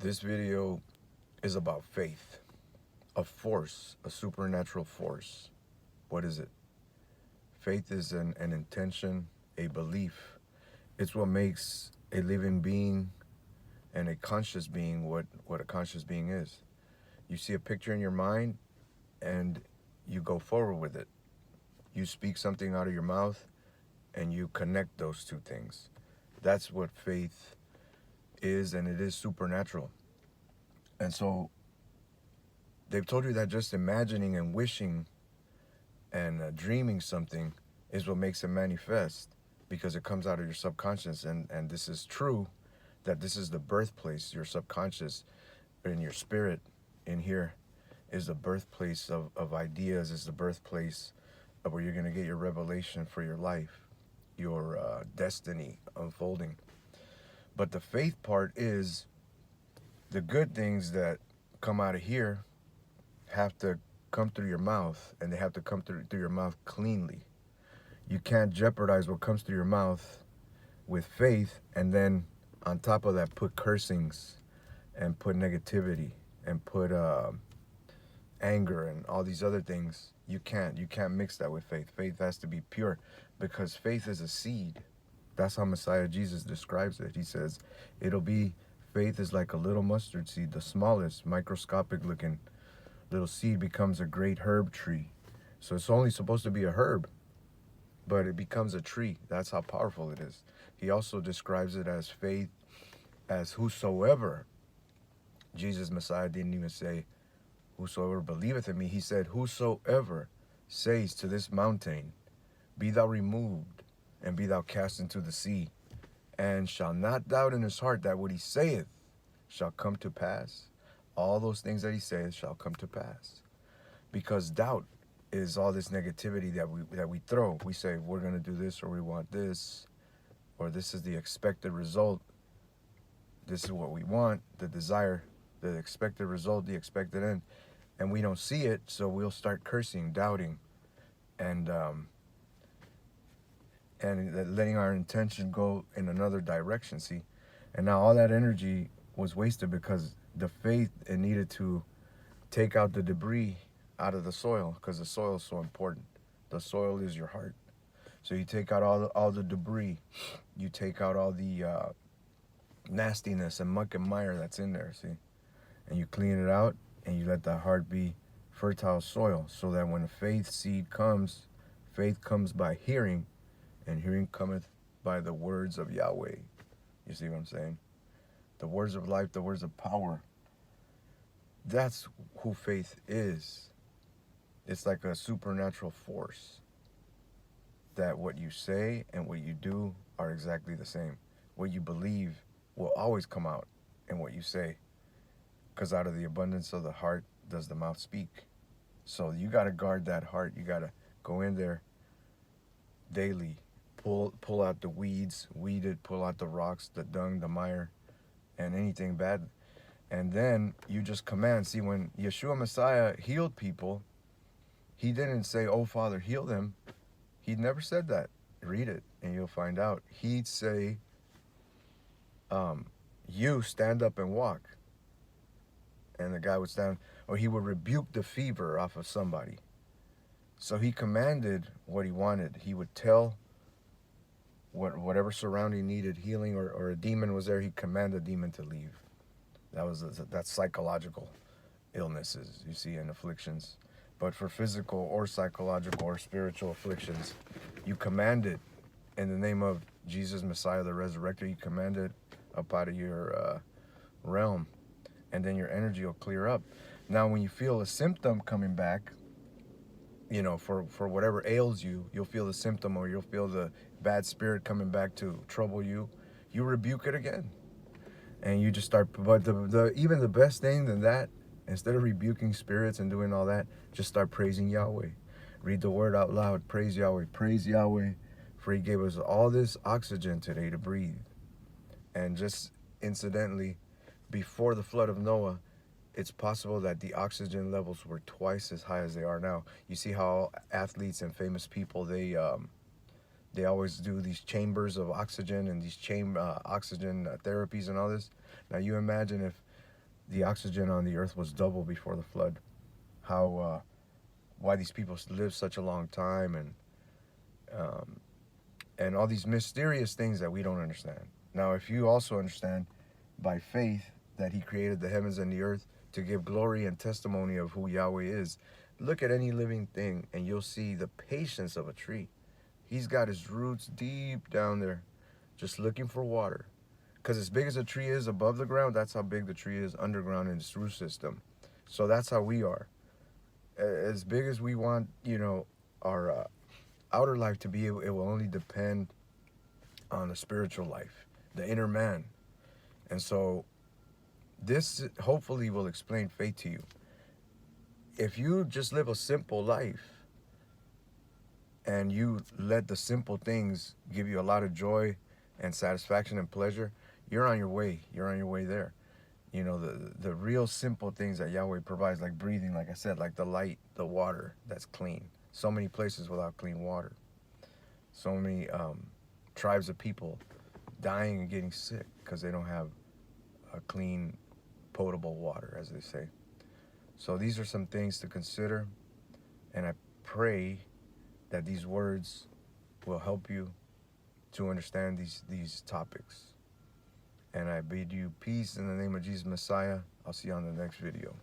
This video is about faith, a force, a supernatural force. What is it? Faith is an intention, a belief. It's what makes a living being and a conscious being what a conscious being is. You see a picture in your mind and you go forward with it. You speak something out of your mouth and you connect those two things. That's what faith is, and it is supernatural. And so they've told you that just imagining and wishing and dreaming something is what makes it manifest, because it comes out of your subconscious. And this is true, that this is the birthplace. Your subconscious and your spirit in here is the birthplace of ideas, is the birthplace of where you're going to get your revelation for your life, your destiny unfolding. But the faith part is the good things that come out of here have to come through your mouth, and they have to come through your mouth cleanly. You can't jeopardize what comes through your mouth with faith and then on top of that put cursings and put negativity and put anger and all these other things. You can't mix that with faith. Faith has to be pure, because faith is a seed. That's how Messiah Jesus describes it. He says faith is like a little mustard seed, the smallest, microscopic looking little seed becomes a great herb tree. So it's only supposed to be a herb, but it becomes a tree. That's how powerful it is. He also describes it as faith as whosoever. Jesus, Messiah, didn't even say whosoever believeth in me. He said whosoever says to this mountain, be thou removed and be thou cast into the sea, and shall not doubt in his heart that what he saith shall come to pass. All those things that he says shall come to pass. Because doubt is all this negativity that we throw. We say we're going to do this, or we want this, or this is the expected result. This is what we want, the desire, the expected result, the expected end. And we don't see it, so we'll start cursing, doubting, and letting our intention go in another direction, see? And now all that energy was wasted because the faith, it needed to take out the debris out of the soil, because the soil is so important. The soil is your heart. So you take out all the debris. You take out all the nastiness and muck and mire that's in there, see? And you clean it out, and you let the heart be fertile soil, so that when a faith seed comes, faith comes by hearing, and hearing cometh by the words of Yahweh. You see what I'm saying? The words of life, the words of power. That's who faith is. It's like a supernatural force, that what you say and what you do are exactly the same. What you believe will always come out in what you say, because out of the abundance of the heart does the mouth speak. So you got to guard that heart. You got to go in there daily, pull out the weeds, weed it, pull out the rocks, the dung, the mire, and anything bad. And then you just command. See, when Yeshua Messiah healed people, he didn't say, oh, Father, heal them. He never said that. Read it, and you'll find out. He'd say, you stand up and walk. And the guy would stand, or he would rebuke the fever off of somebody. So he commanded what he wanted. He would tell whatever surrounding needed healing, or a demon was there, he'd command the demon to leave. That's psychological illnesses, you see, and afflictions. But for physical or psychological or spiritual afflictions, you command it in the name of Jesus, Messiah, the resurrector. You command it up out of your realm, and then your energy will clear up. Now, when you feel a symptom coming back, you know, for whatever ails you, you'll feel the symptom, or you'll feel the bad spirit coming back to trouble you. You rebuke it again. And you just start, but even the best thing than that, instead of rebuking spirits and doing all that, just start praising Yahweh. Read the word out loud. Praise Yahweh. Praise Yahweh, for he gave us all this oxygen today to breathe. And just incidentally, before the flood of Noah, it's possible that the oxygen levels were twice as high as they are now. You see how athletes and famous people, they always do these chambers of oxygen and these oxygen therapies and all this. Now you imagine if the oxygen on the earth was double before the flood. How why these people live such a long time, um, and all these mysterious things that we don't understand. Now, if you also understand by faith that He created the heavens and the earth to give glory and testimony of who Yahweh is, look at any living thing and you'll see the patience of a tree. He's got his roots deep down there, just looking for water. Because as big as a tree is above the ground, that's how big the tree is underground in its root system. So that's how we are. As big as we want, you know, our outer life to be, it will only depend on the spiritual life, the inner man. And so this hopefully will explain faith to you. If you just live a simple life and you let the simple things give you a lot of joy and satisfaction and pleasure, you're on your way. You're on your way there. You know, the real simple things that Yahweh provides, like breathing, like I said, like the light, the water that's clean. So many places without clean water. So many tribes of people dying and getting sick because they don't have a clean, potable water, as they say. So these are some things to consider, and I pray that these words will help you to understand these topics. And I bid you peace in the name of Jesus Messiah. I'll see you on the next video.